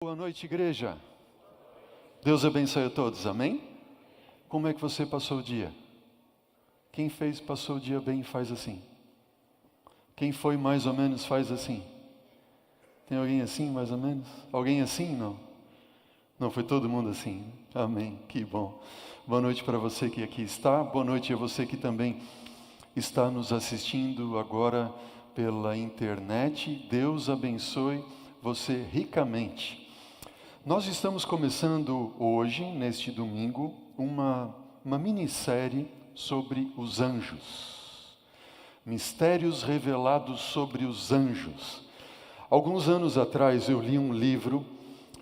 Boa noite, igreja. Deus abençoe a todos, amém? Como é que você passou o dia? Quem passou o dia bem, faz assim. Quem foi mais ou menos, faz assim. Tem alguém assim, mais ou menos? Alguém assim, não? Não, foi todo mundo assim. Amém, que bom. Boa noite para você que aqui está. Boa noite a você que também está nos assistindo agora pela internet. Deus abençoe você ricamente. Nós estamos começando hoje, neste domingo, uma minissérie sobre os anjos. Mistérios revelados sobre os anjos. Alguns anos atrás eu li um livro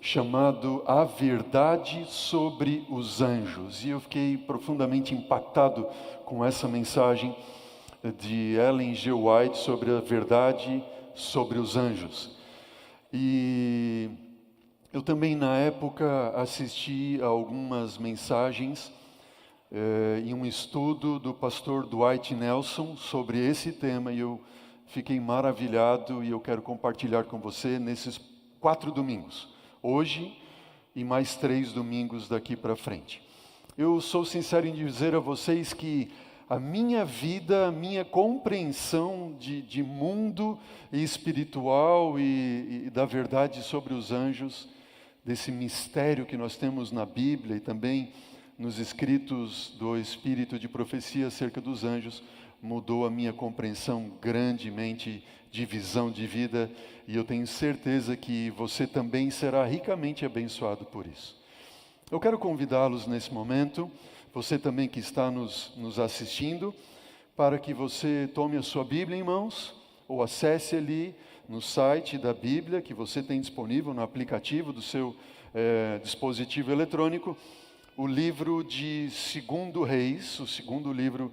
chamado A Verdade sobre os Anjos. E eu fiquei profundamente impactado com essa mensagem de Ellen G. White sobre a verdade sobre os anjos. E eu também, na época, assisti a algumas mensagens em um estudo do pastor Dwight Nelson sobre esse tema e eu fiquei maravilhado e eu quero compartilhar com você nesses 4 domingos, hoje e mais 3 domingos daqui para frente. Eu sou sincero em dizer a vocês que a minha vida, a minha compreensão de mundo espiritual e da verdade sobre os anjos, desse mistério que nós temos na Bíblia e também nos escritos do Espírito de profecia acerca dos anjos, mudou a minha compreensão grandemente de visão de vida e eu tenho certeza que você também será ricamente abençoado por isso. Eu quero convidá-los nesse momento, você também que está nos assistindo, para que você tome a sua Bíblia em mãos ou acesse ali no site da Bíblia que você tem disponível no aplicativo do seu dispositivo eletrônico, o livro de 2 Reis, o segundo livro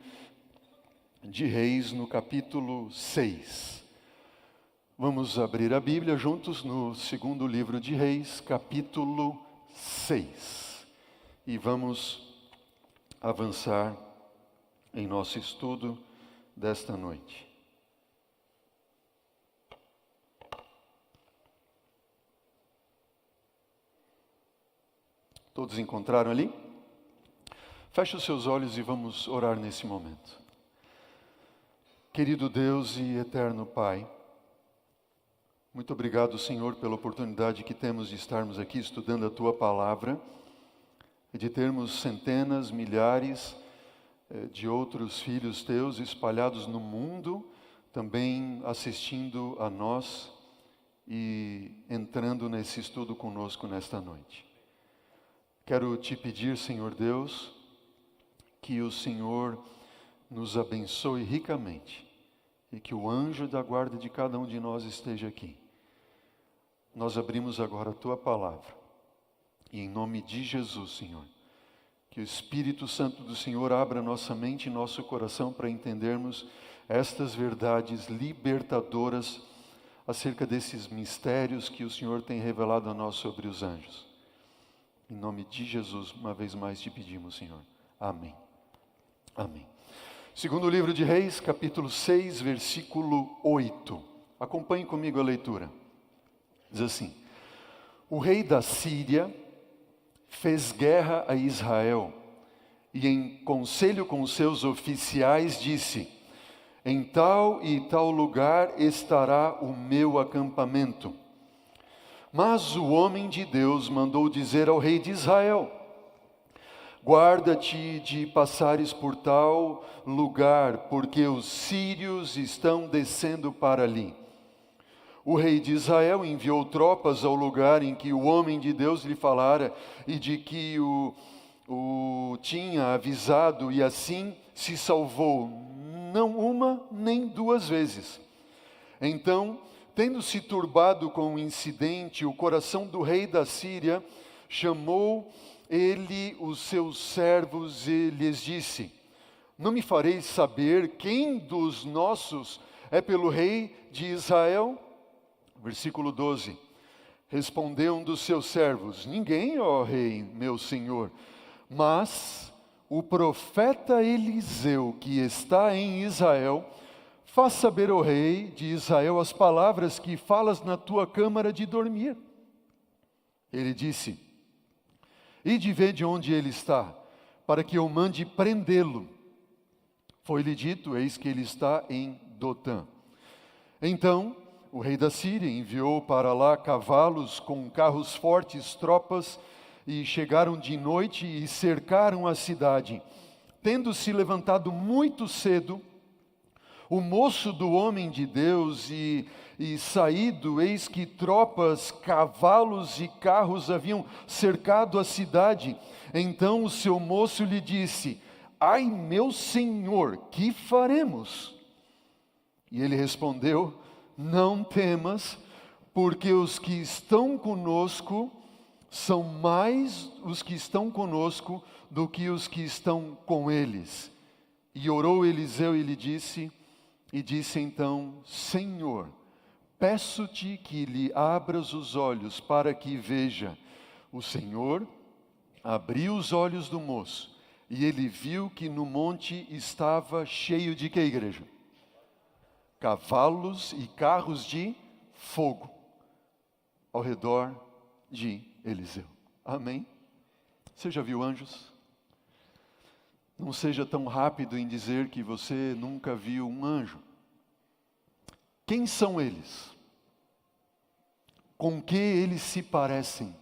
de Reis, no capítulo 6. Vamos abrir a Bíblia juntos no segundo livro de Reis, capítulo 6. E vamos avançar em nosso estudo desta noite. Todos encontraram ali? Feche os seus olhos e vamos orar nesse momento. Querido Deus e eterno Pai, muito obrigado, Senhor, pela oportunidade que temos de estarmos aqui estudando a Tua Palavra e de termos centenas, milhares de outros filhos Teus espalhados no mundo, também assistindo a nós e entrando nesse estudo conosco nesta noite. Quero te pedir, Senhor Deus, que o Senhor nos abençoe ricamente e que o anjo da guarda de cada um de nós esteja aqui. Nós abrimos agora a Tua Palavra e em nome de Jesus, Senhor, que o Espírito Santo do Senhor abra nossa mente e nosso coração para entendermos estas verdades libertadoras acerca desses mistérios que o Senhor tem revelado a nós sobre os anjos. Em nome de Jesus, uma vez mais te pedimos, Senhor. Amém. Amém. Segundo livro de Reis, capítulo 6, versículo 8. Acompanhe comigo a leitura. Diz assim: O rei da Síria fez guerra a Israel e em conselho com seus oficiais disse: Em tal e tal lugar estará o meu acampamento. Mas o homem de Deus mandou dizer ao rei de Israel: Guarda-te de passares por tal lugar, porque os sírios estão descendo para ali. O rei de Israel enviou tropas ao lugar em que o homem de Deus lhe falara e de que o tinha avisado, e assim se salvou, não uma nem 2 vezes. Então, tendo se turbado com o incidente, o coração do rei da Síria chamou ele os seus servos e lhes disse: Não me fareis saber quem dos nossos é pelo rei de Israel? Versículo 12. Respondeu um dos seus servos: Ninguém, ó rei, meu senhor, mas o profeta Eliseu, que está em Israel, faz saber ao rei de Israel as palavras que falas na tua câmara de dormir. Ele disse: ide ver de onde ele está, para que eu mande prendê-lo. Foi-lhe dito: eis que ele está em Dotã. Então o rei da Síria enviou para lá cavalos com carros fortes, tropas, e chegaram de noite e cercaram a cidade. Tendo se levantado muito cedo, o moço do homem de Deus e saído, eis que tropas, cavalos e carros haviam cercado a cidade. Então o seu moço lhe disse: ai, meu senhor, que faremos? E ele respondeu: não temas, porque os que estão conosco são mais os que estão conosco do que os que estão com eles. E orou Eliseu e lhe disse, então: Senhor, peço-te que lhe abras os olhos para que veja. O Senhor abriu os olhos do moço, e ele viu que no monte estava cheio de quê, igreja? Cavalos e carros de fogo ao redor de Eliseu. Amém? Você já viu anjos? Não seja tão rápido em dizer que você nunca viu um anjo. Quem são eles? Com que eles se parecem?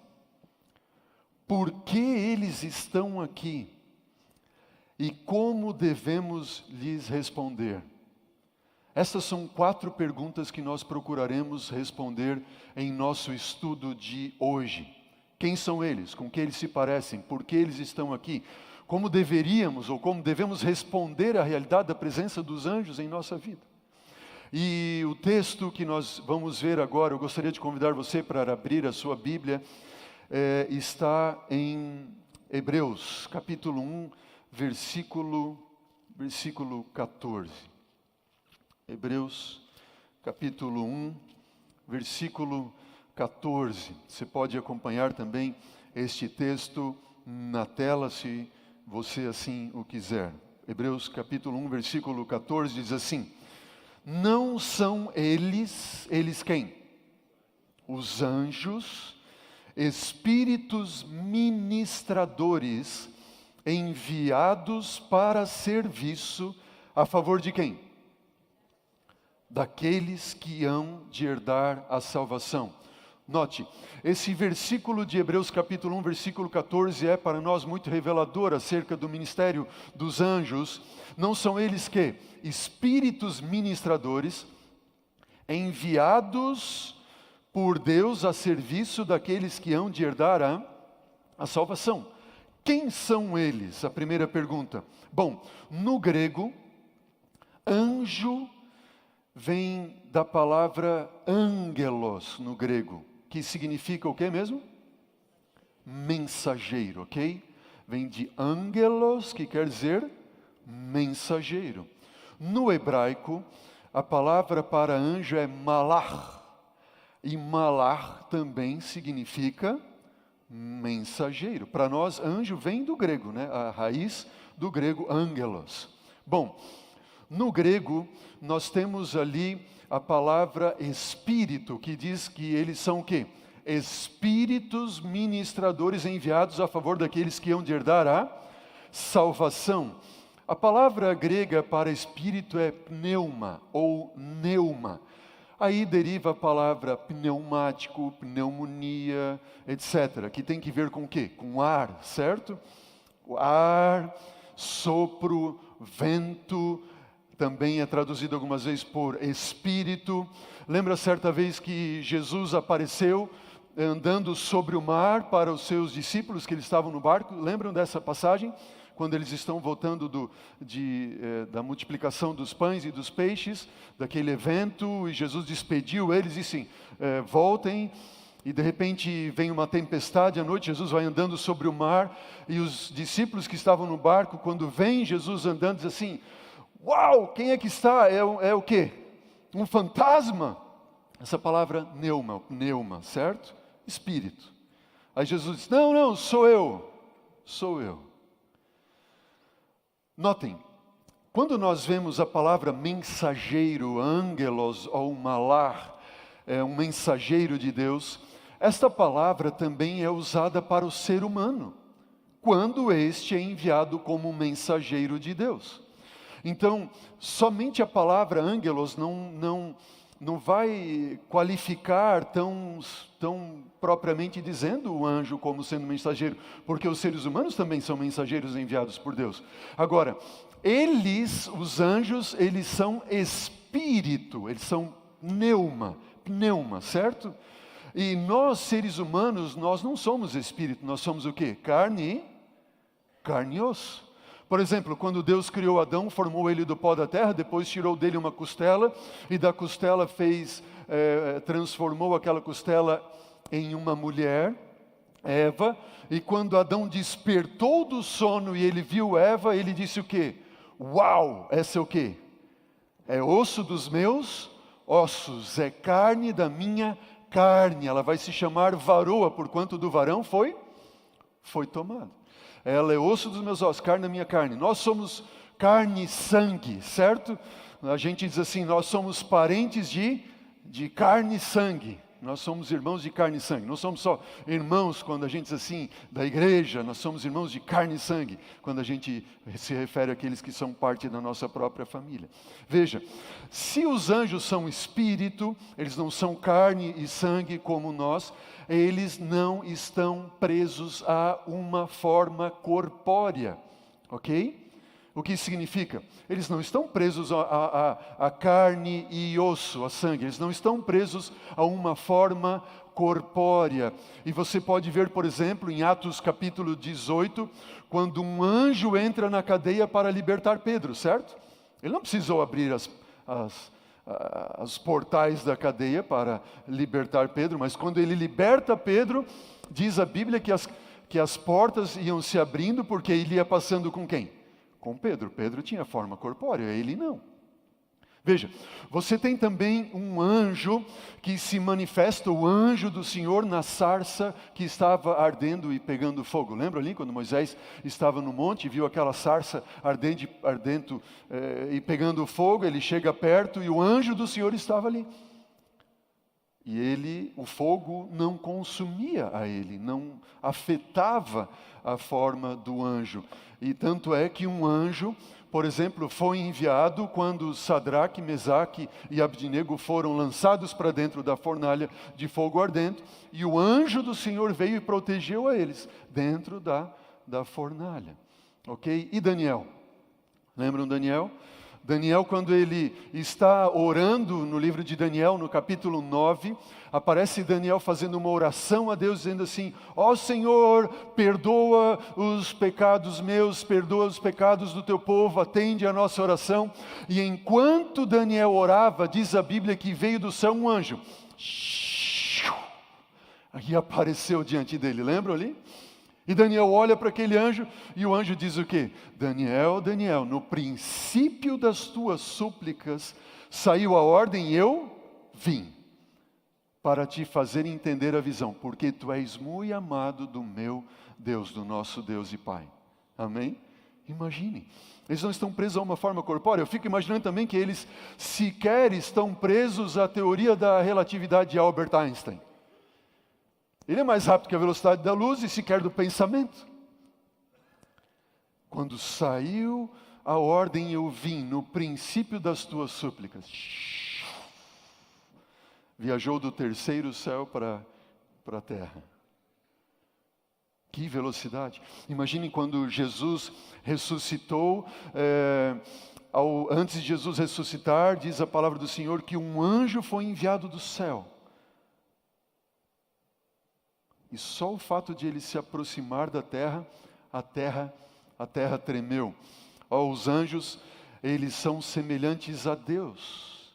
Por que eles estão aqui? E como devemos lhes responder? Essas são 4 perguntas que nós procuraremos responder em nosso estudo de hoje. Quem são eles? Com que eles se parecem? Por que eles estão aqui? Como deveríamos ou como devemos responder à realidade da presença dos anjos em nossa vida? E o texto que nós vamos ver agora, eu gostaria de convidar você para abrir a sua Bíblia, está em Hebreus, capítulo 1, versículo 14. Hebreus, capítulo 1, versículo 14. Você pode acompanhar também este texto na tela, se você assim o quiser. Hebreus, capítulo 1, versículo 14, diz assim: não são eles quem? Os anjos, espíritos ministradores, enviados para serviço a favor de quem? Daqueles que hão de herdar a salvação. Note, esse versículo de Hebreus capítulo 1, versículo 14 é para nós muito revelador acerca do ministério dos anjos. Não são eles que? Espíritos ministradores, enviados por Deus a serviço daqueles que hão de herdar a salvação. Quem são eles? A primeira pergunta. Bom, no grego, anjo vem da palavra angelos no grego, que significa o que mesmo? Mensageiro, ok? Vem de angelos, que quer dizer mensageiro. No hebraico, a palavra para anjo é malach, e malach também significa mensageiro. Para nós, anjo vem do grego, né? A raiz do grego angelos. Bom, no grego, nós temos ali a palavra espírito, que diz que eles são o quê? Espíritos ministradores enviados a favor daqueles que hão de herdar a salvação. A palavra grega para espírito é pneuma ou neuma. Aí deriva a palavra pneumático, pneumonia, etc., que tem que ver com o quê? Com ar, certo? O ar, sopro, vento, também é traduzido algumas vezes por espírito. Lembra certa vez que Jesus apareceu andando sobre o mar para os seus discípulos que eles estavam no barco? Lembram dessa passagem? Quando eles estão voltando da multiplicação dos pães e dos peixes, daquele evento, e Jesus despediu eles e disse, voltem. E de repente vem uma tempestade à noite, Jesus vai andando sobre o mar, e os discípulos que estavam no barco, quando vem Jesus andando, diz assim: uau, quem é que está? É o quê? Um fantasma? Essa palavra neuma, certo? Espírito. Aí Jesus diz: não, sou eu. Notem, quando nós vemos a palavra mensageiro, angelos ou malar, um mensageiro de Deus, esta palavra também é usada para o ser humano, quando este é enviado como mensageiro de Deus. Então, somente a palavra angelos não vai qualificar tão propriamente dizendo o anjo como sendo mensageiro, porque os seres humanos também são mensageiros enviados por Deus. Agora, os anjos, eles são espírito, eles são pneuma, certo? E nós, seres humanos, nós não somos espírito, nós somos o quê? Carne e osso. Por exemplo, quando Deus criou Adão, formou ele do pó da terra, depois tirou dele uma costela, e da costela transformou aquela costela em uma mulher, Eva, e quando Adão despertou do sono e ele viu Eva, ele disse o quê? Uau, essa é o quê? É osso dos meus ossos, é carne da minha carne, ela vai se chamar varoa, porquanto do varão foi tomado. Ela é osso dos meus ossos, carne da minha carne. Nós somos carne e sangue, certo? A gente diz assim, nós somos parentes de carne e sangue. Nós somos irmãos de carne e sangue. Não somos só irmãos quando a gente diz assim, da igreja. Nós somos irmãos de carne e sangue, quando a gente se refere àqueles que são parte da nossa própria família. Veja, se os anjos são espírito, eles não são carne e sangue como nós, eles não estão presos a uma forma corpórea, ok? O que isso significa? Eles não estão presos a carne e osso, a sangue. Eles não estão presos a uma forma corpórea. E você pode ver, por exemplo, em Atos capítulo 18, quando um anjo entra na cadeia para libertar Pedro, certo? Ele não precisou abrir os portais da cadeia para libertar Pedro, mas quando ele liberta Pedro, diz a Bíblia que as portas iam se abrindo porque ele ia passando com quem? Com Pedro. Pedro tinha forma corpórea, ele não. Veja, você tem também um anjo que se manifesta, o anjo do Senhor na sarça que estava ardendo e pegando fogo. Lembra ali quando Moisés estava no monte e viu aquela sarça ardendo e pegando fogo? Ele chega perto e o anjo do Senhor estava ali. E o fogo não consumia a ele, não afetava a forma do anjo. E tanto é que um anjo, por exemplo, foi enviado quando Sadraque, Mesaque e Abdinego foram lançados para dentro da fornalha de fogo ardente, e o anjo do Senhor veio e protegeu a eles dentro da fornalha. Ok? E Daniel? Lembram Daniel? Daniel, quando ele está orando no livro de Daniel, no capítulo 9, aparece Daniel fazendo uma oração a Deus, dizendo assim: ó Senhor, perdoa os pecados meus, perdoa os pecados do teu povo, atende a nossa oração. E enquanto Daniel orava, diz a Bíblia que veio do céu um anjo, e apareceu diante dele, lembram ali? E Daniel olha para aquele anjo, e o anjo diz o quê? Daniel, Daniel, no princípio das tuas súplicas, saiu a ordem e eu vim, para te fazer entender a visão, porque tu és muito amado do meu Deus, do nosso Deus e Pai. Amém? Imagine, eles não estão presos a uma forma corpórea. Eu fico imaginando também que eles sequer estão presos à teoria da relatividade de Albert Einstein. Ele é mais rápido que a velocidade da luz e sequer do pensamento. Quando saiu a ordem, eu vim no princípio das tuas súplicas. Viajou do terceiro céu para a terra. Que velocidade! Imagine quando Jesus ressuscitou, antes de Jesus ressuscitar, diz a palavra do Senhor que um anjo foi enviado do céu. E só o fato de ele se aproximar da terra, a terra tremeu. Os anjos, eles são semelhantes a Deus,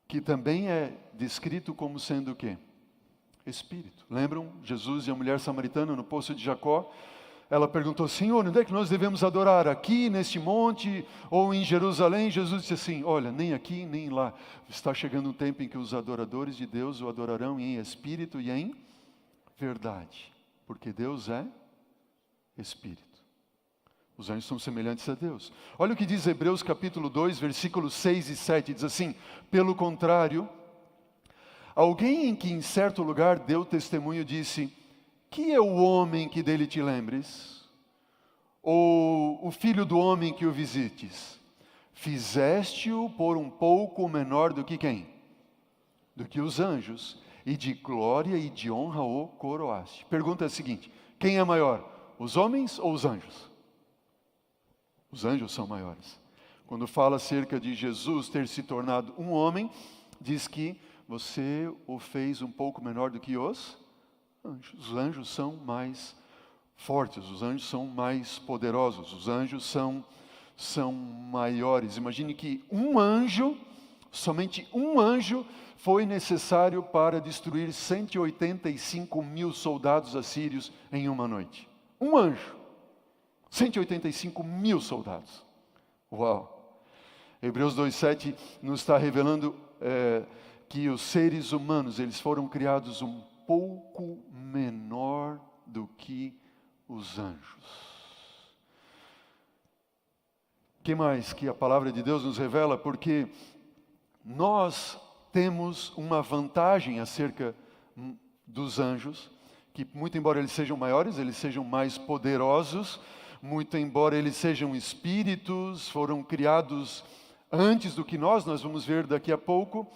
que também é descrito como sendo o quê? Espírito. Lembram Jesus e a mulher samaritana no poço de Jacó? Ela perguntou: Senhor, onde é que nós devemos adorar? Aqui, neste monte, ou em Jerusalém? Jesus disse assim: olha, nem aqui, nem lá. Está chegando um tempo em que os adoradores de Deus o adorarão em espírito e em verdade, porque Deus é Espírito. Os anjos são semelhantes a Deus. Olha o que diz Hebreus capítulo 2, versículos 6 e 7, diz assim: pelo contrário, Alguém em que em certo lugar deu testemunho disse: que é o homem que dele te lembres? Ou o filho do homem que o visites? Fizeste-o por um pouco menor do que quem? Do que os anjos, e de glória e de honra o coroaste. Pergunta é a seguinte: quem é maior, os homens ou os anjos? Os anjos são maiores. Quando fala acerca de Jesus ter se tornado um homem, diz que você o fez um pouco menor do que os anjos. Os anjos são mais fortes, os anjos são mais poderosos, os anjos são maiores. Imagine que um anjo, somente um anjo, foi necessário para destruir 185 mil soldados assírios em uma noite. Um anjo. 185 mil soldados. Uau! Hebreus 2,7 nos está revelando que os seres humanos, eles foram criados um pouco menor do que os anjos. O que mais que a palavra de Deus nos revela? Porque nós temos uma vantagem acerca dos anjos, que muito embora eles sejam maiores, eles sejam mais poderosos, muito embora eles sejam espíritos, foram criados antes do que nós vamos ver daqui a pouco,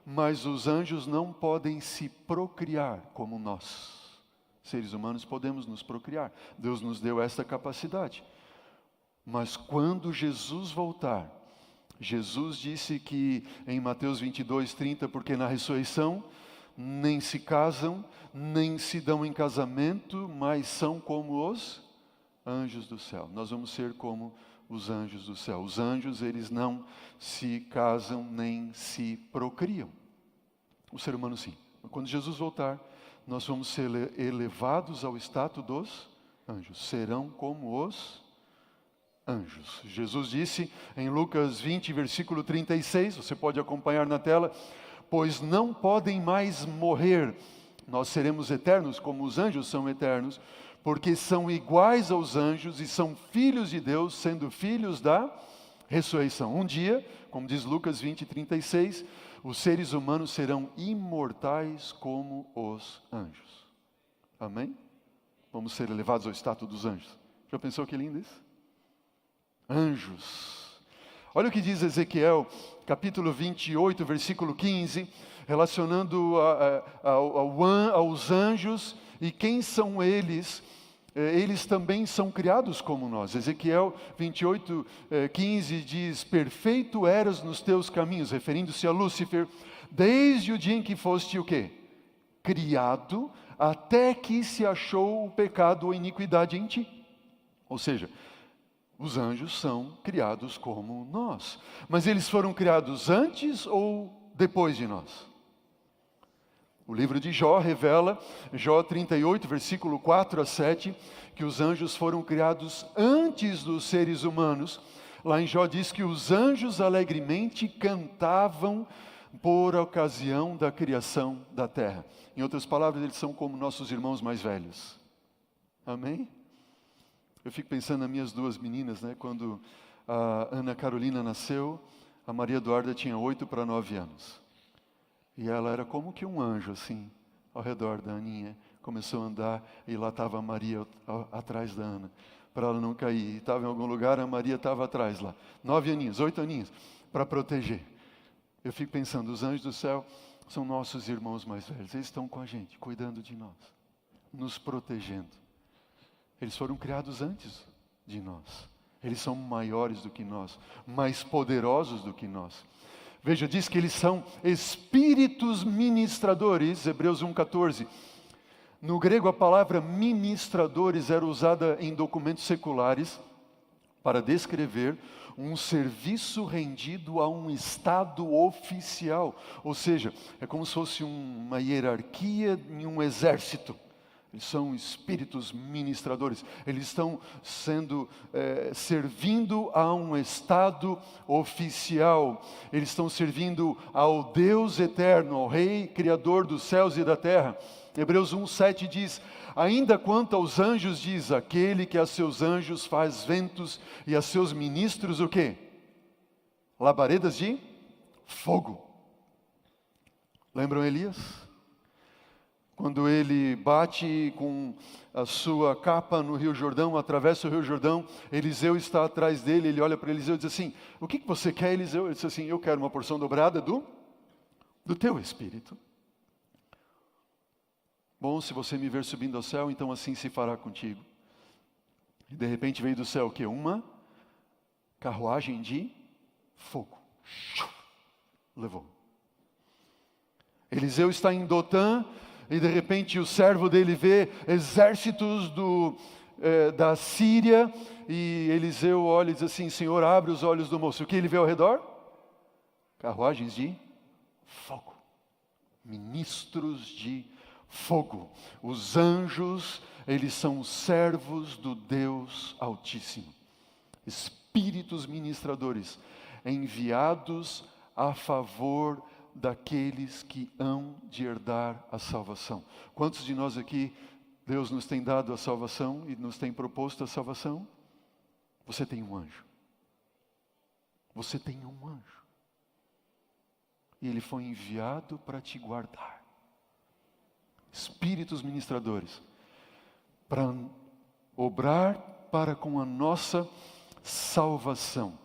mas os anjos não podem se procriar como nós. Seres humanos podemos nos procriar. Deus nos deu esta capacidade. Mas quando Jesus voltar, Jesus disse que em Mateus 22:30, porque na ressurreição nem se casam, nem se dão em casamento, mas são como os anjos do céu. Nós vamos ser como os anjos do céu. Os anjos, eles não se casam nem se procriam. O ser humano sim. Quando Jesus voltar, nós vamos ser elevados ao status dos anjos. Serão como os anjos. Jesus disse em Lucas 20, versículo 36, você pode acompanhar na tela: pois não podem mais morrer, nós seremos eternos como os anjos são eternos, porque são iguais aos anjos e são filhos de Deus, sendo filhos da ressurreição. Um dia, como diz Lucas 20, 36, os seres humanos serão imortais como os anjos. Amém? Vamos ser elevados ao status dos anjos. Já pensou que lindo isso? Anjos. Olha o que diz Ezequiel, capítulo 28, versículo 15, relacionando aos anjos e quem são eles. Eles também são criados como nós. Ezequiel 28, 15 diz: perfeito eras nos teus caminhos, referindo-se a Lúcifer, desde o dia em que foste o quê? Criado, até que se achou o pecado ou iniquidade em ti. Ou seja, os anjos são criados como nós. Mas eles foram criados antes ou depois de nós? O livro de Jó revela, Jó 38, versículo 4 a 7, que os anjos foram criados antes dos seres humanos. Lá em Jó diz que os anjos alegremente cantavam por ocasião da criação da terra. Em outras palavras, eles são como nossos irmãos mais velhos. Amém? Eu fico pensando nas minhas duas meninas, né? Quando a Ana Carolina nasceu, a Maria Eduarda tinha 8 para 9 anos. E ela era como que um anjo, assim, ao redor da Aninha. Começou a andar e lá estava a Maria atrás da Ana, para ela não cair. Estava em algum lugar, a Maria estava atrás lá. 9 aninhos, 8 aninhos, para proteger. Eu fico pensando, os anjos do céu são nossos irmãos mais velhos. Eles estão com a gente, cuidando de nós, nos protegendo. Eles foram criados antes de nós. Eles são maiores do que nós, mais poderosos do que nós. Veja, diz que eles são espíritos ministradores, Hebreus 1,14. No grego, a palavra ministradores era usada em documentos seculares para descrever um serviço rendido a um estado oficial. Ou seja, é como se fosse uma hierarquia em um exército. Eles são espíritos ministradores. Eles estão servindo a um estado oficial. Eles estão servindo ao Deus eterno, ao Rei Criador dos céus e da terra. Hebreus 1,7 diz: ainda quanto aos anjos, diz, aquele que a seus anjos faz ventos e a seus ministros o quê? Labaredas de fogo. Lembram Elias? Quando ele bate com a sua capa no Rio Jordão, atravessa o Rio Jordão, Eliseu está atrás dele, ele olha para Eliseu e diz assim, o que você quer, Eliseu? Ele diz assim, eu quero uma porção dobrada do teu espírito. Bom, se você me ver subindo ao céu, então assim se fará contigo. E de repente veio do céu o quê? Uma carruagem de fogo. Levou. Eliseu está em Dotã, e de repente o servo dele vê exércitos da Síria, e Eliseu olha e diz assim, Senhor, abre os olhos do moço. O que ele vê ao redor? Carruagens de fogo. Ministros de fogo. Os anjos, eles são servos do Deus Altíssimo. Espíritos ministradores, enviados a favor daqueles que hão de herdar a salvação. Quantos de nós aqui, Deus nos tem dado a salvação e nos tem proposto a salvação? Você tem um anjo. Você tem um anjo. E ele foi enviado para te guardar. Espíritos ministradores, para obrar para com a nossa salvação.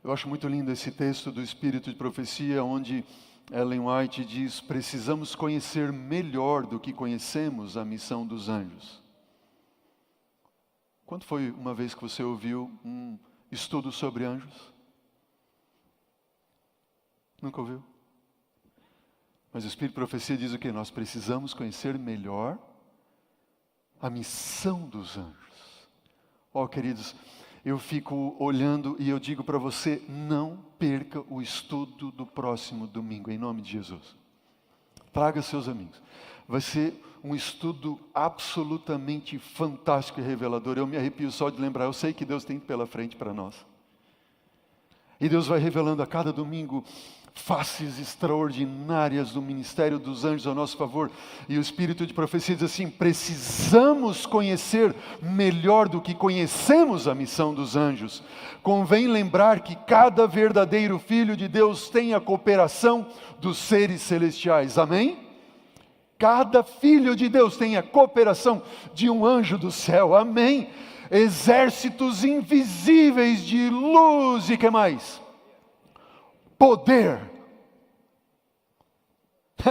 Eu acho muito lindo esse texto do Espírito de Profecia, onde Ellen White diz, precisamos conhecer melhor do que conhecemos a missão dos anjos. Quando foi uma vez que você ouviu um estudo sobre anjos? Nunca ouviu? Mas o Espírito de Profecia diz o quê? Nós precisamos conhecer melhor a missão dos anjos. Ó, queridos, eu fico olhando e eu digo para você, não perca o estudo do próximo domingo, em nome de Jesus. Traga seus amigos. Vai ser um estudo absolutamente fantástico e revelador. Eu me arrepio só de lembrar, eu sei que Deus tem pela frente para nós. E Deus vai revelando a cada domingo faces extraordinárias do ministério dos anjos a nosso favor. E o Espírito de Profecia diz assim, precisamos conhecer melhor do que conhecemos a missão dos anjos. Convém lembrar que cada verdadeiro filho de Deus tem a cooperação dos seres celestiais. Amém? Cada filho de Deus tem a cooperação de um anjo do céu. Amém? Exércitos invisíveis de luz e que mais? Poder.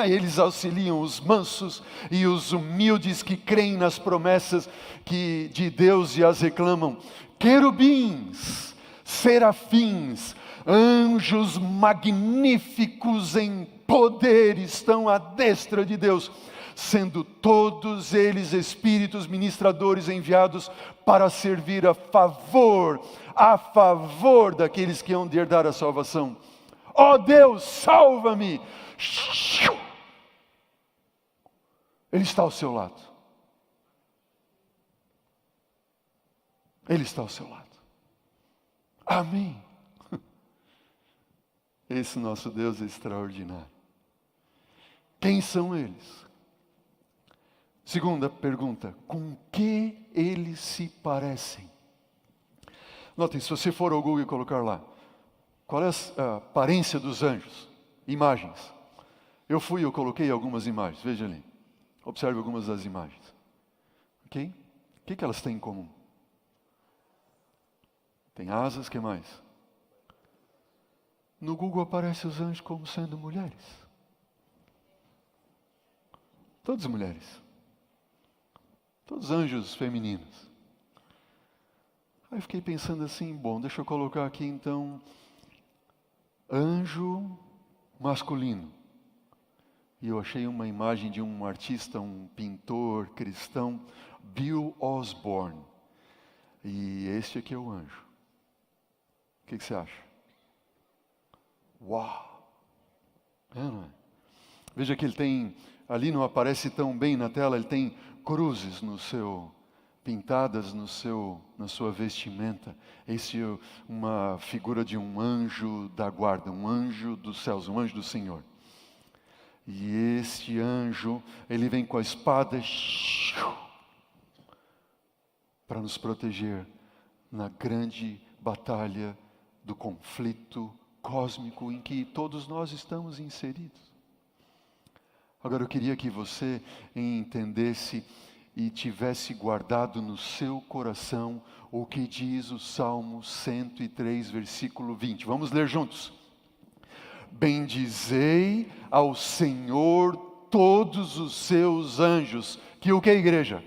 Eles auxiliam os mansos e os humildes que creem nas promessas de Deus e as reclamam. Querubins, serafins, anjos magníficos em poder estão à destra de Deus, sendo todos eles espíritos ministradores enviados para servir a favor daqueles que hão de herdar a salvação. Ó Deus, salva-me! Ele está ao seu lado. Ele está ao seu lado. Amém. Esse nosso Deus é extraordinário. Quem são eles? Segunda pergunta, com que eles se parecem? Notem, se você for ao Google e colocar lá, qual é a aparência dos anjos? Imagens. Eu coloquei algumas imagens, veja ali. Observe algumas das imagens. Ok? O que elas têm em comum? Tem asas, o que mais? No Google aparecem os anjos como sendo mulheres. Todas mulheres. Todos anjos femininos. Aí eu fiquei pensando assim, bom, deixa eu colocar aqui então, anjo masculino. E eu achei uma imagem de um artista, um pintor cristão, Bill Osborne. E este aqui é o anjo. O que você acha? Uau! Não é? Veja que ele tem, ali não aparece tão bem na tela, ele tem cruzes pintadas na sua vestimenta. Esse é uma figura de um anjo da guarda, um anjo dos céus, um anjo do Senhor. E este anjo, ele vem com a espada para nos proteger na grande batalha do conflito cósmico em que todos nós estamos inseridos. Agora eu queria que você entendesse e tivesse guardado no seu coração o que diz o Salmo 103, versículo 20. Vamos ler juntos. Bendizei ao Senhor todos os seus anjos, que o que, igreja?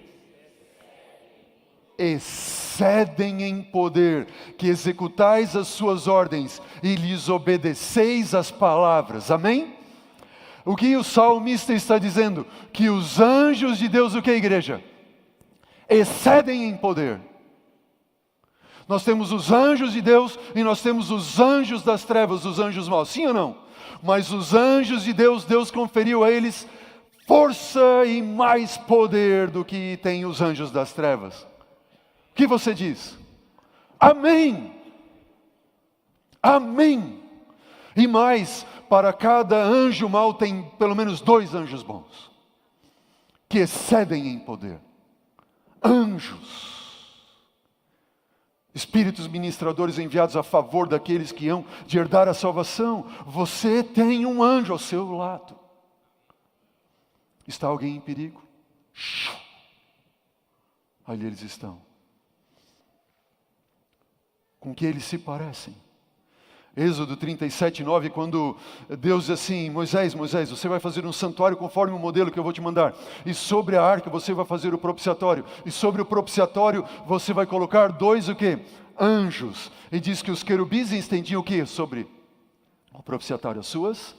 Excedem em poder, que executais as suas ordens e lhes obedeceis as palavras. Amém? O que o salmista está dizendo? Que os anjos de Deus, o que, igreja? Excedem em poder. Nós temos os anjos de Deus e nós temos os anjos das trevas, os anjos maus, sim ou não? Mas os anjos de Deus, Deus conferiu a eles força e mais poder do que tem os anjos das trevas. O que você diz? Amém! Amém! E mais, para cada anjo mau tem pelo menos 2 anjos bons, que excedem em poder. Anjos. Espíritos ministradores enviados a favor daqueles que hão de herdar a salvação. Você tem um anjo ao seu lado. Está alguém em perigo? Ali eles estão. Com que eles se parecem? Êxodo 37, 9, quando Deus diz assim, Moisés, você vai fazer um santuário conforme o modelo que eu vou te mandar. E sobre a arca você vai fazer o propiciatório. E sobre o propiciatório você vai colocar 2 o quê? Anjos. E diz que os querubins estendiam o quê? Sobre o propiciatório, as suas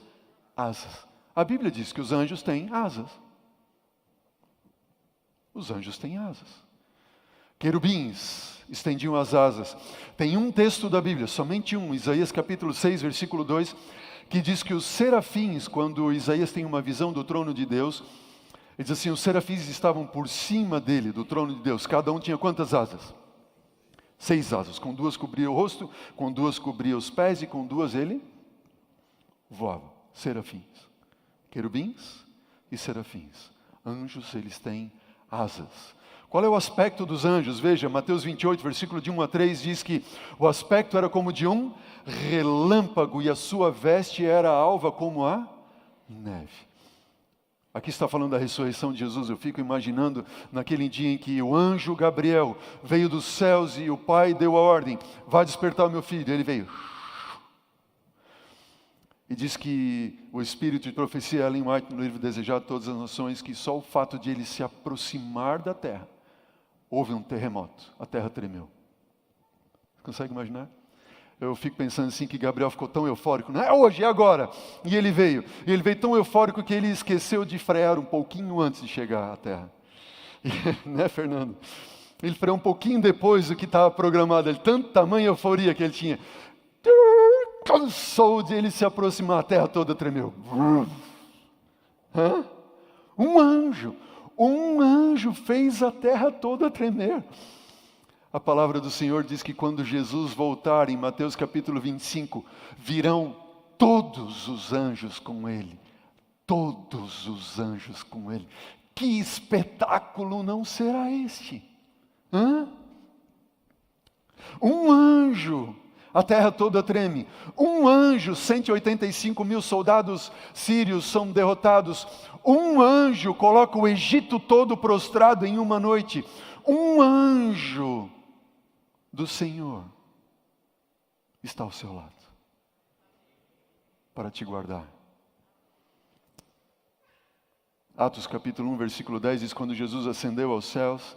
asas. A Bíblia diz que os anjos têm asas. Os anjos têm asas. Querubins estendiam as asas. Tem um texto da Bíblia, somente um, Isaías capítulo 6, versículo 2, que diz que os serafins, quando Isaías tem uma visão do trono de Deus, ele diz assim, os serafins estavam por cima dele, do trono de Deus. Cada um tinha quantas asas? 6 asas. Com 2 cobria o rosto, com 2 cobria os pés e com 2 ele voava. Serafins. Querubins e serafins. Anjos, eles têm asas. Qual é o aspecto dos anjos? Veja, Mateus 28, versículo de 1 a 3, diz que o aspecto era como de um relâmpago e a sua veste era alva como a neve. Aqui está falando da ressurreição de Jesus. Eu fico imaginando naquele dia em que o anjo Gabriel veio dos céus e o pai deu a ordem, vá despertar o meu filho. Ele veio. E diz que o espírito de profecia, Ellen White, no livro Desejado de Todas as Nações, que só o fato de ele se aproximar da terra, houve um terremoto, a terra tremeu. Você consegue imaginar? Eu fico pensando assim que Gabriel ficou tão eufórico, não é hoje, é agora. E ele veio tão eufórico que ele esqueceu de frear um pouquinho antes de chegar à terra. Né, Fernando? Ele freou um pouquinho depois do que estava programado. Ele, tanto tamanho euforia que ele tinha. Cansou de ele se aproximar, a terra toda tremeu. Hã? Um anjo fez a terra toda tremer. A palavra do Senhor diz que quando Jesus voltar, em Mateus capítulo 25, virão todos os anjos com ele. Todos os anjos com ele. Que espetáculo não será este? Um anjo, a terra toda treme. Um anjo, 185 mil soldados sírios são derrotados. Um anjo coloca o Egito todo prostrado em uma noite. Um anjo do Senhor está ao seu lado para te guardar. Atos capítulo 1, versículo 10 diz, quando Jesus ascendeu aos céus,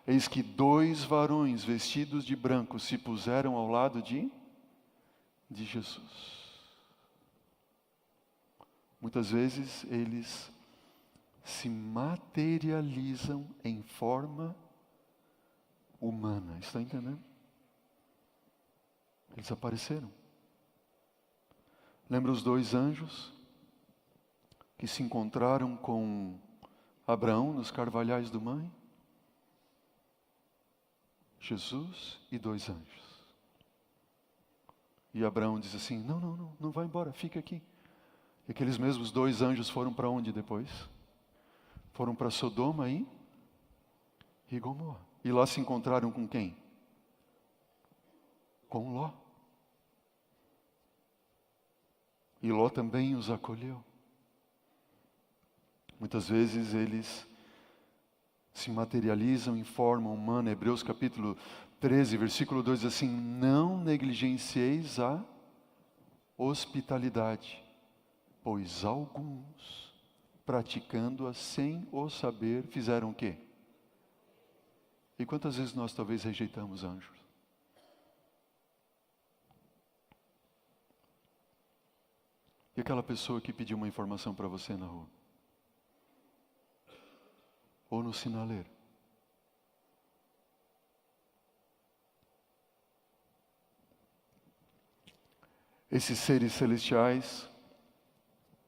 eis que 2 varões vestidos de branco se puseram ao lado de Jesus. Muitas vezes eles se materializam em forma humana. Está entendendo? Eles apareceram. Lembra os 2 anjos que se encontraram com Abraão nos carvalhais do Mamre? Jesus e 2 anjos. E Abraão diz assim, não vai embora, fica aqui. E aqueles mesmos 2 anjos foram para onde depois? Foram para Sodoma e Gomorra. E lá se encontraram com quem? Com Ló. E Ló também os acolheu. Muitas vezes eles se materializam em forma humana. Hebreus capítulo 13, versículo 2 diz assim: não negligencieis a hospitalidade, pois alguns, praticando-a sem o saber, fizeram o quê? E quantas vezes nós talvez rejeitamos anjos? E aquela pessoa que pediu uma informação para você na rua? Ou no sinaleiro? Esses seres celestiais,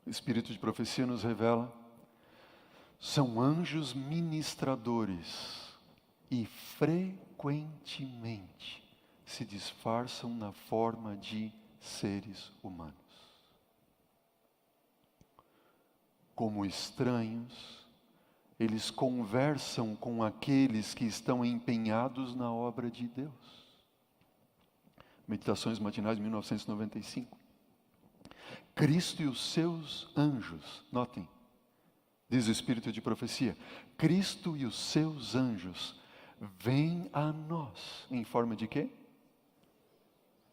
o Espírito de profecia nos revela, são anjos ministradores e frequentemente se disfarçam na forma de seres humanos. Como estranhos, eles conversam com aqueles que estão empenhados na obra de Deus. Meditações Matinais de 1995. Cristo e os seus anjos, notem, diz o Espírito de profecia, Cristo e os seus anjos vêm a nós em forma de quê?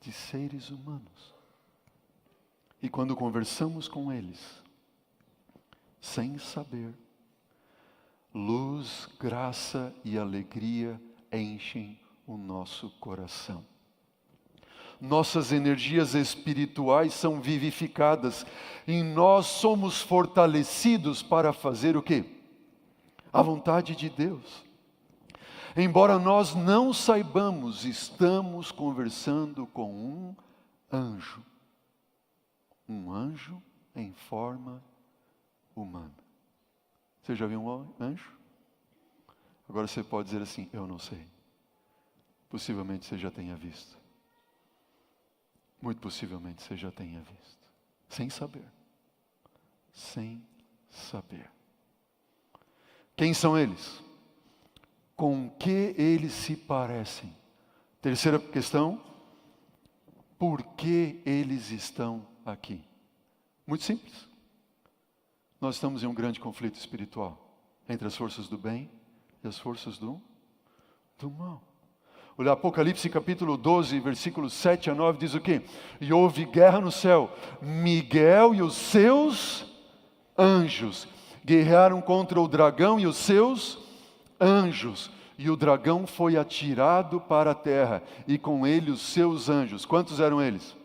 De seres humanos. E quando conversamos com eles, sem saber, luz, graça e alegria enchem o nosso coração. Nossas energias espirituais são vivificadas e nós somos fortalecidos para fazer o quê? A vontade de Deus. Embora nós não saibamos, estamos conversando com um anjo. Um anjo em forma humana. Você já viu um anjo? Agora você pode dizer assim: eu não sei. Possivelmente você já tenha visto. Muito possivelmente você já tenha visto. Sem saber. Sem saber. Quem são eles? Com que eles se parecem? Terceira questão. Por que eles estão aqui? Muito simples. Nós estamos em um grande conflito espiritual entre as forças do bem e as forças do mal. O Apocalipse capítulo 12, versículos 7 a 9 diz o quê? E houve guerra no céu. Miguel e os seus anjos guerrearam contra o dragão e os seus anjos. E o dragão foi atirado para a terra, e com ele os seus anjos. Quantos eram eles?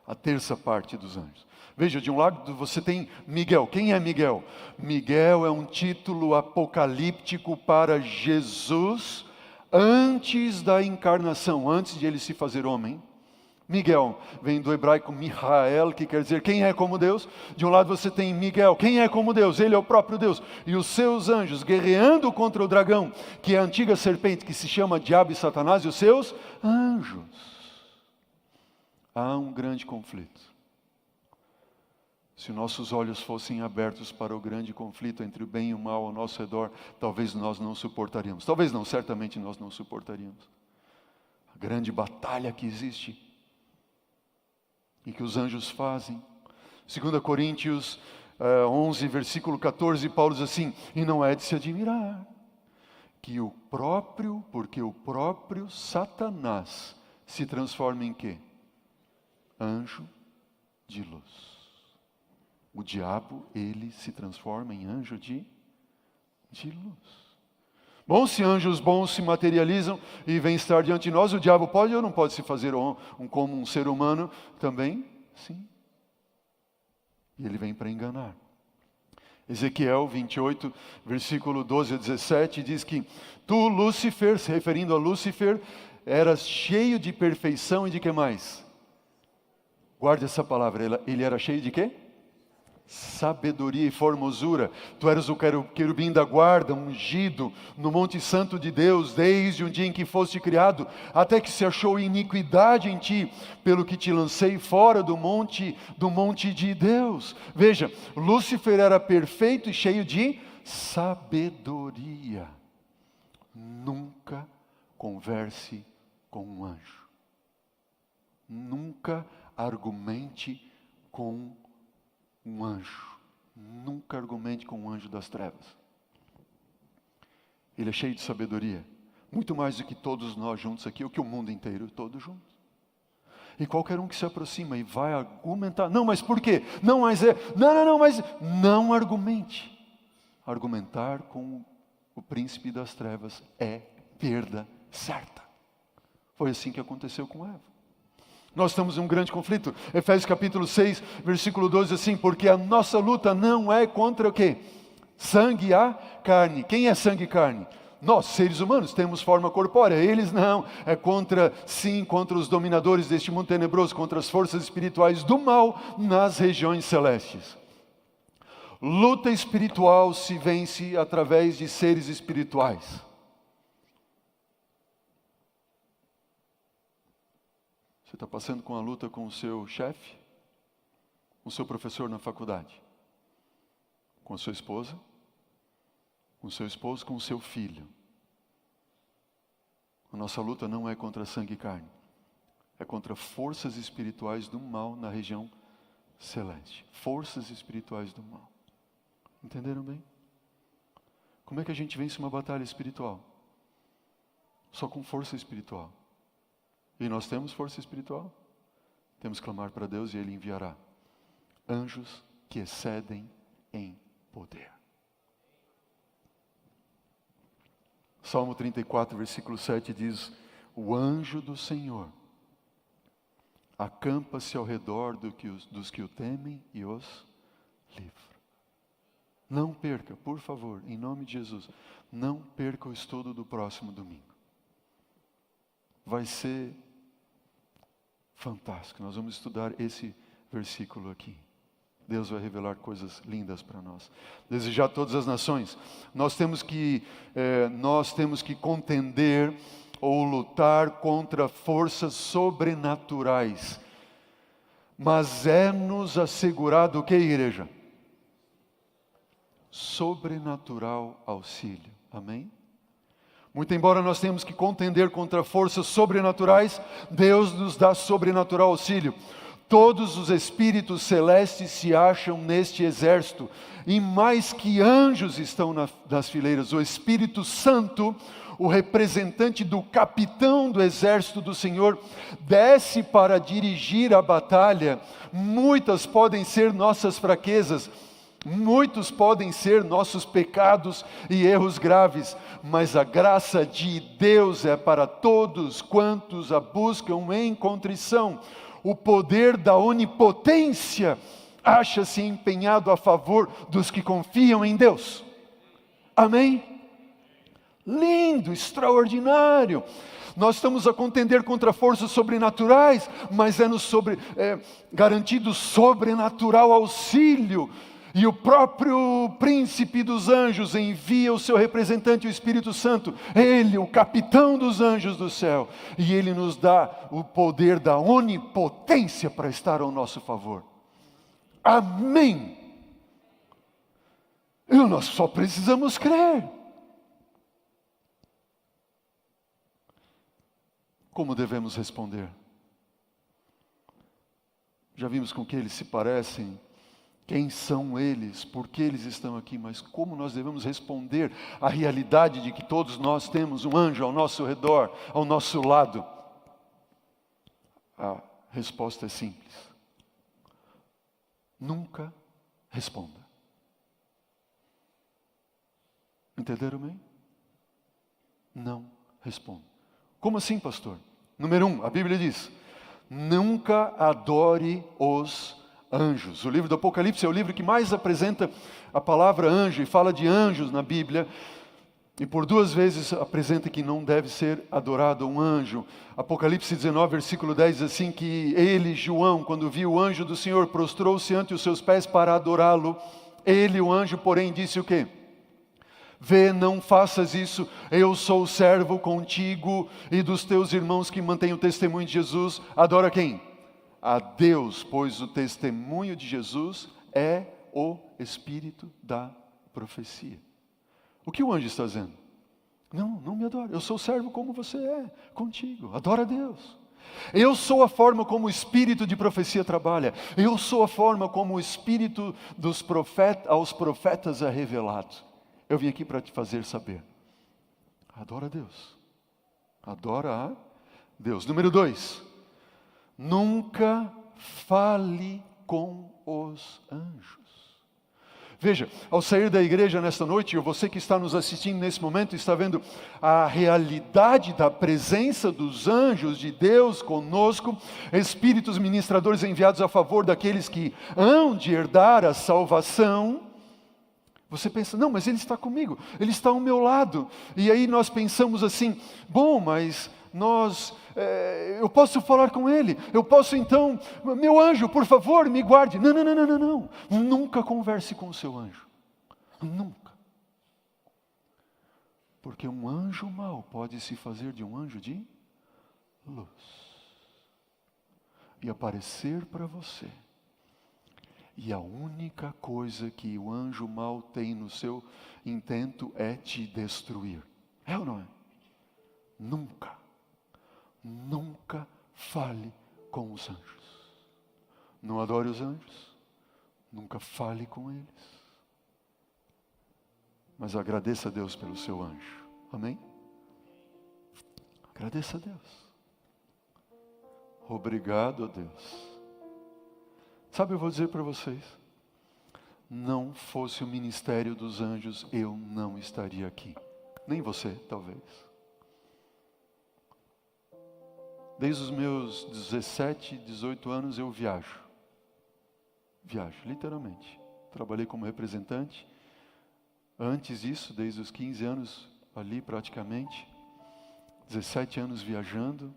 A terça parte dos anjos. Veja, de um lado você tem Miguel. Quem é Miguel? Miguel é um título apocalíptico para Jesus antes da encarnação, antes de ele se fazer homem. Miguel vem do hebraico Mihael, que quer dizer quem é como Deus. De um lado você tem Miguel, quem é como Deus? Ele é o próprio Deus. E os seus anjos guerreando contra o dragão, que é a antiga serpente que se chama Diabo e Satanás, e os seus anjos. Há um grande conflito. Se nossos olhos fossem abertos para o grande conflito entre o bem e o mal ao nosso redor, talvez nós não suportaríamos. Talvez não, certamente nós não suportaríamos. A grande batalha que existe e que os anjos fazem. 2 Coríntios 11, versículo 14, Paulo diz assim: e não é de se admirar que porque o próprio Satanás se transforma em quê? Anjo de luz. O diabo, ele se transforma em anjo de luz. Bom, se anjos bons se materializam e vêm estar diante de nós, o diabo pode ou não pode se fazer como um ser humano também? Sim. E ele vem para enganar. Ezequiel 28, versículo 12 a 17, diz que tu, Lúcifer, se referindo a Lúcifer, eras cheio de perfeição e de que mais? Guarde essa palavra, ele era cheio de quê? Sabedoria e formosura. Tu eras o querubim da guarda, ungido no monte santo de Deus, desde o dia em que foste criado, até que se achou iniquidade em ti, pelo que te lancei fora do monte de Deus. Veja, Lúcifer era perfeito e cheio de sabedoria. Nunca converse com um anjo. Nunca argumente com um anjo. Nunca argumente com o anjo das trevas. Ele é cheio de sabedoria. Muito mais do que todos nós juntos aqui, ou que o mundo inteiro, todos juntos. E qualquer um que se aproxima e vai argumentar, não, mas por quê? Não, mas é, não, mas não argumente. Argumentar com o príncipe das trevas é perda certa. Foi assim que aconteceu com Eva. Nós estamos em um grande conflito. Efésios capítulo 6, versículo 12, assim, porque a nossa luta não é contra o quê? Sangue e a carne. Quem é sangue e carne? Nós, seres humanos, temos forma corpórea, eles não. É contra os dominadores deste mundo tenebroso, contra as forças espirituais do mal nas regiões celestes. Luta espiritual se vence através de seres espirituais. Você está passando com a luta com o seu chefe? Com o seu professor na faculdade? Com a sua esposa? Com o seu esposo, com o seu filho. A nossa luta não é contra sangue e carne. É contra forças espirituais do mal na região celeste. Forças espirituais do mal. Entenderam bem? Como é que a gente vence uma batalha espiritual? Só com força espiritual. E nós temos força espiritual? Temos que clamar para Deus e Ele enviará anjos que excedem em poder. Salmo 34, versículo 7 diz: o anjo do Senhor acampa-se ao redor dos que o temem e os livra. Não perca, por favor, em nome de Jesus, não perca o estudo do próximo domingo. Vai ser fantástico. Nós vamos estudar esse versículo aqui. Deus vai revelar coisas lindas para nós. Desejar todas as nações. Nós temos que contender ou lutar contra forças sobrenaturais. Mas é-nos assegurado o que, igreja? Sobrenatural auxílio. Amém? Muito embora nós tenhamos que contender contra forças sobrenaturais, Deus nos dá sobrenatural auxílio. Todos os espíritos celestes se acham neste exército, e mais que anjos estão nas fileiras. O Espírito Santo, o representante do capitão do exército do Senhor, desce para dirigir a batalha. Muitas podem ser nossas fraquezas, muitos podem ser nossos pecados e erros graves, mas a graça de Deus é para todos quantos a buscam em contrição. O poder da onipotência acha-se empenhado a favor dos que confiam em Deus. Amém? Lindo, extraordinário. Nós estamos a contender contra forças sobrenaturais, mas é-nos garantido sobrenatural auxílio. E o próprio príncipe dos anjos envia o seu representante, o Espírito Santo, ele, o capitão dos anjos do céu, e ele nos dá o poder da onipotência para estar ao nosso favor. Amém! E nós só precisamos crer. Como devemos responder? Já vimos com que eles se parecem. Quem são eles? Por que eles estão aqui? Mas como nós devemos responder à realidade de que todos nós temos um anjo ao nosso redor, ao nosso lado? A resposta é simples. Nunca responda. Entenderam bem? Não responda. Como assim, pastor? Número 1, a Bíblia diz: nunca adore os anjos. O livro do Apocalipse é o livro que mais apresenta a palavra anjo e fala de anjos na Bíblia. E por 2 vezes apresenta que não deve ser adorado um anjo. Apocalipse 19, versículo 10 diz assim que ele, João, quando viu o anjo do Senhor, prostrou-se ante os seus pés para adorá-lo. Ele, o anjo, porém, disse o quê? Vê, não faças isso, eu sou servo contigo e dos teus irmãos que mantêm o testemunho de Jesus. Adora quem? A Deus, pois o testemunho de Jesus é o espírito da profecia. O que o anjo está dizendo? Não me adora, eu sou servo como você é, contigo, adora a Deus. Eu sou a forma como o espírito de profecia trabalha. Eu sou a forma como o espírito aos profetas é revelado. Eu vim aqui para te fazer saber. Adora a Deus. Adora a Deus. Número 2. Nunca fale com os anjos. Veja, ao sair da igreja nesta noite, ou você que está nos assistindo nesse momento, está vendo a realidade da presença dos anjos de Deus conosco, espíritos ministradores enviados a favor daqueles que hão de herdar a salvação. Você pensa, não, mas Ele está comigo, Ele está ao meu lado. E aí nós pensamos assim, bom, mas eu posso falar com Ele, eu posso então, meu anjo, por favor, me guarde. Não. Nunca converse com o seu anjo. Nunca. Porque um anjo mau pode se fazer de um anjo de luz. E aparecer para você. E a única coisa que o anjo mau tem no seu intento é te destruir. É ou não é? Nunca fale com os anjos. Não adore os anjos. Nunca fale com eles. Mas agradeça a Deus pelo seu anjo. Amém? Agradeça a Deus. Obrigado a Deus. Sabe, eu vou dizer para vocês. Não fosse o ministério dos anjos, eu não estaria aqui. Nem você, talvez. Desde os meus 17, 18 anos eu viajo. Viajo, literalmente. Trabalhei como representante. Antes disso, desde os 15 anos, ali praticamente. 17 anos viajando.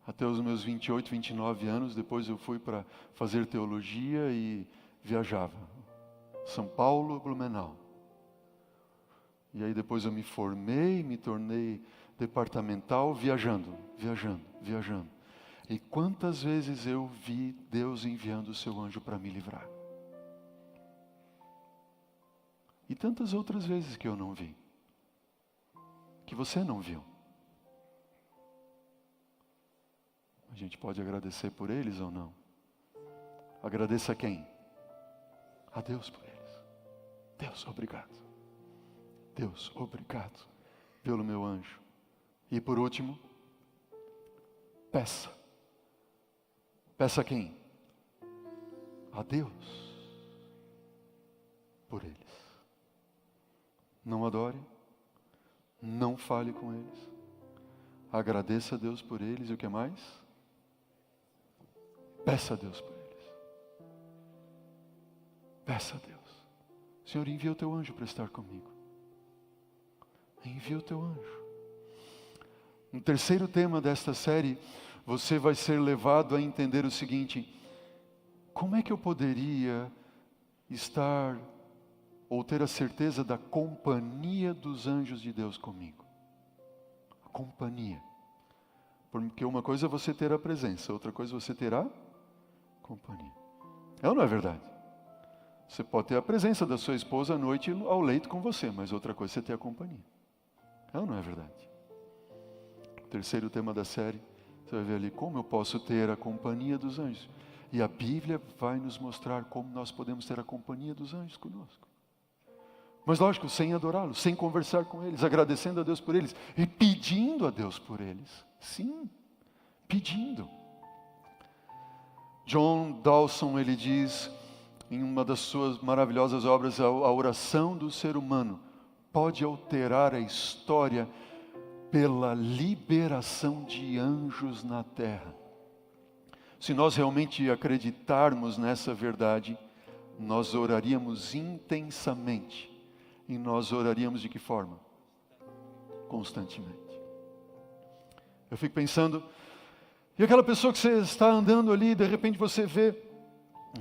Até os meus 28, 29 anos. Depois eu fui para fazer teologia e viajava. São Paulo, Blumenau. E aí depois eu me formei, me tornei departamental, viajando. E quantas vezes eu vi Deus enviando o seu anjo para me livrar. E tantas outras vezes que eu não vi. Que você não viu. A gente pode agradecer por eles ou não? Agradeça a quem? A Deus por eles. Deus, obrigado. Deus, obrigado pelo meu anjo. E por último, peça. Peça a quem? A Deus por eles. Não adore, não fale com eles. Agradeça a Deus por eles e o que mais? Peça a Deus por eles. Peça a Deus. Senhor, envia o teu anjo para estar comigo. Envia o teu anjo. No terceiro tema desta série, você vai ser levado a entender o seguinte: como é que eu poderia estar ou ter a certeza da companhia dos anjos de Deus comigo? A companhia. Porque uma coisa é você ter a presença, outra coisa é você ter a companhia. É ou não é verdade? Você pode ter a presença da sua esposa à noite ao leito com você, mas outra coisa é você ter a companhia. É ou não é verdade? O terceiro tema da série, você vai ver ali como eu posso ter a companhia dos anjos. E a Bíblia vai nos mostrar como nós podemos ter a companhia dos anjos conosco. Mas lógico, sem adorá-los, sem conversar com eles, agradecendo a Deus por eles e pedindo a Deus por eles. Sim, pedindo. John Dawson, ele diz em uma das suas maravilhosas obras, a oração do ser humano pode alterar a história pela liberação de anjos na terra. Se nós realmente acreditarmos nessa verdade, nós oraríamos intensamente. E nós oraríamos de que forma? Constantemente. Eu fico pensando, e aquela pessoa que você está andando ali, de repente você vê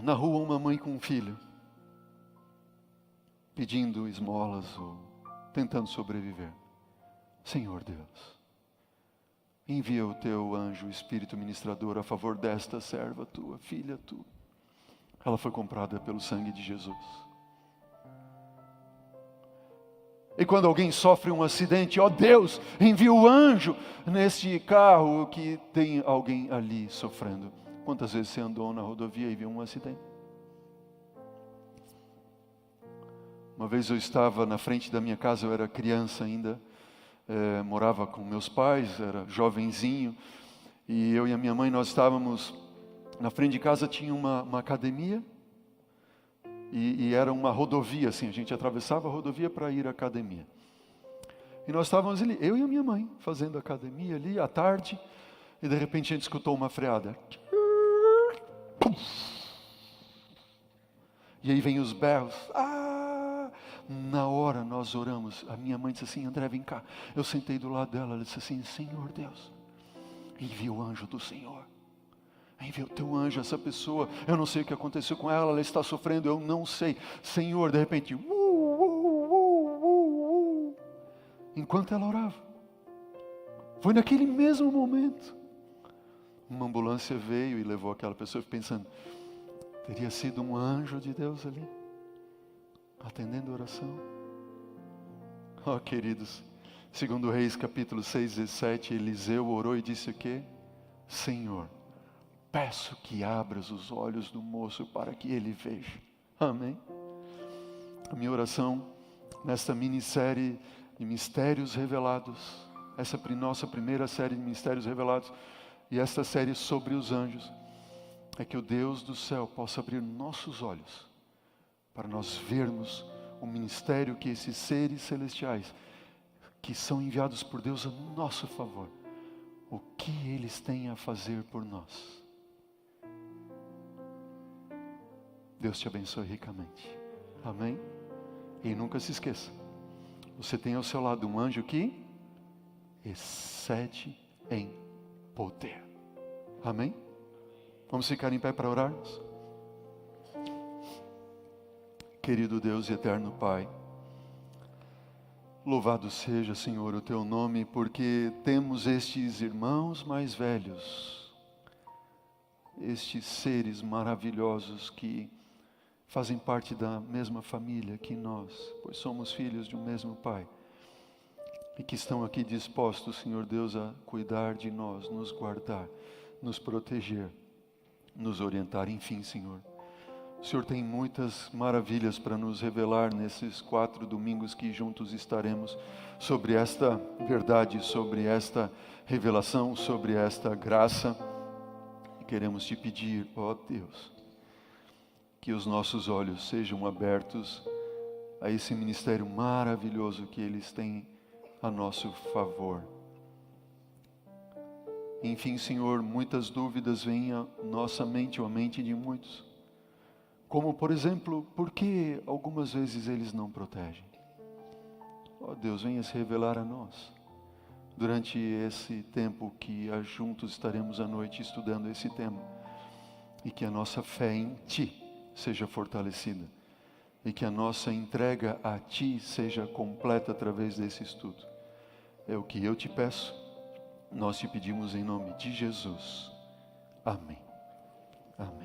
na rua uma mãe com um filho, pedindo esmolas ou tentando sobreviver. Senhor Deus, envia o teu anjo, o Espírito ministrador, a favor desta serva tua, filha tua. Ela foi comprada pelo sangue de Jesus. E quando alguém sofre um acidente, ó Deus, envia o anjo neste carro que tem alguém ali sofrendo. Quantas vezes você andou na rodovia e viu um acidente? Uma vez eu estava na frente da minha casa, eu era criança ainda, morava com meus pais, era jovenzinho, e eu e a minha mãe, nós estávamos, na frente de casa tinha uma academia, e era uma rodovia, assim, a gente atravessava a rodovia para ir à academia. E nós estávamos ali, eu e a minha mãe, fazendo academia ali, à tarde, e de repente a gente escutou uma freada. E aí vem os berros. Na hora nós oramos, a minha mãe disse assim, André, vem cá. Eu sentei do lado dela, ela disse assim, Senhor Deus, envia o anjo do Senhor. Envia o teu anjo, essa pessoa, eu não sei o que aconteceu com ela, ela está sofrendo, eu não sei. Senhor, de repente, enquanto ela orava. Foi naquele mesmo momento. Uma ambulância veio e levou aquela pessoa, pensando, teria sido um anjo de Deus ali, atendendo a oração. Oh, queridos, segundo Reis capítulo 6, 17, Eliseu orou e disse o quê? Senhor, peço que abras os olhos do moço para que ele veja. Amém? A minha oração nesta minissérie de Mistérios Revelados, essa nossa primeira série de Mistérios Revelados, e esta série sobre os anjos, é que o Deus do céu possa abrir nossos olhos para nós vermos o ministério que esses seres celestiais, que são enviados por Deus a nosso favor, o que eles têm a fazer por nós. Deus te abençoe ricamente. Amém? E nunca se esqueça, você tem ao seu lado um anjo que excede em poder. Amém? Vamos ficar em pé para orarmos? Querido Deus e eterno Pai, louvado seja, Senhor, o Teu nome, porque temos estes irmãos mais velhos, estes seres maravilhosos que fazem parte da mesma família que nós, pois somos filhos de um mesmo Pai, e que estão aqui dispostos, Senhor Deus, a cuidar de nós, nos guardar, nos proteger, nos orientar, enfim, Senhor. O Senhor tem muitas maravilhas para nos revelar nesses 4 domingos que juntos estaremos sobre esta verdade, sobre esta revelação, sobre esta graça. E queremos te pedir, ó Deus, que os nossos olhos sejam abertos a esse ministério maravilhoso que eles têm a nosso favor. Enfim, Senhor, muitas dúvidas vêm à nossa mente ou à mente de muitos. Como, por exemplo, por que algumas vezes eles não protegem? Ó Deus, venha se revelar a nós. Durante esse tempo que juntos estaremos à noite estudando esse tema. E que a nossa fé em Ti seja fortalecida. E que a nossa entrega a Ti seja completa através desse estudo. É o que eu te peço. Nós te pedimos em nome de Jesus. Amém. Amém.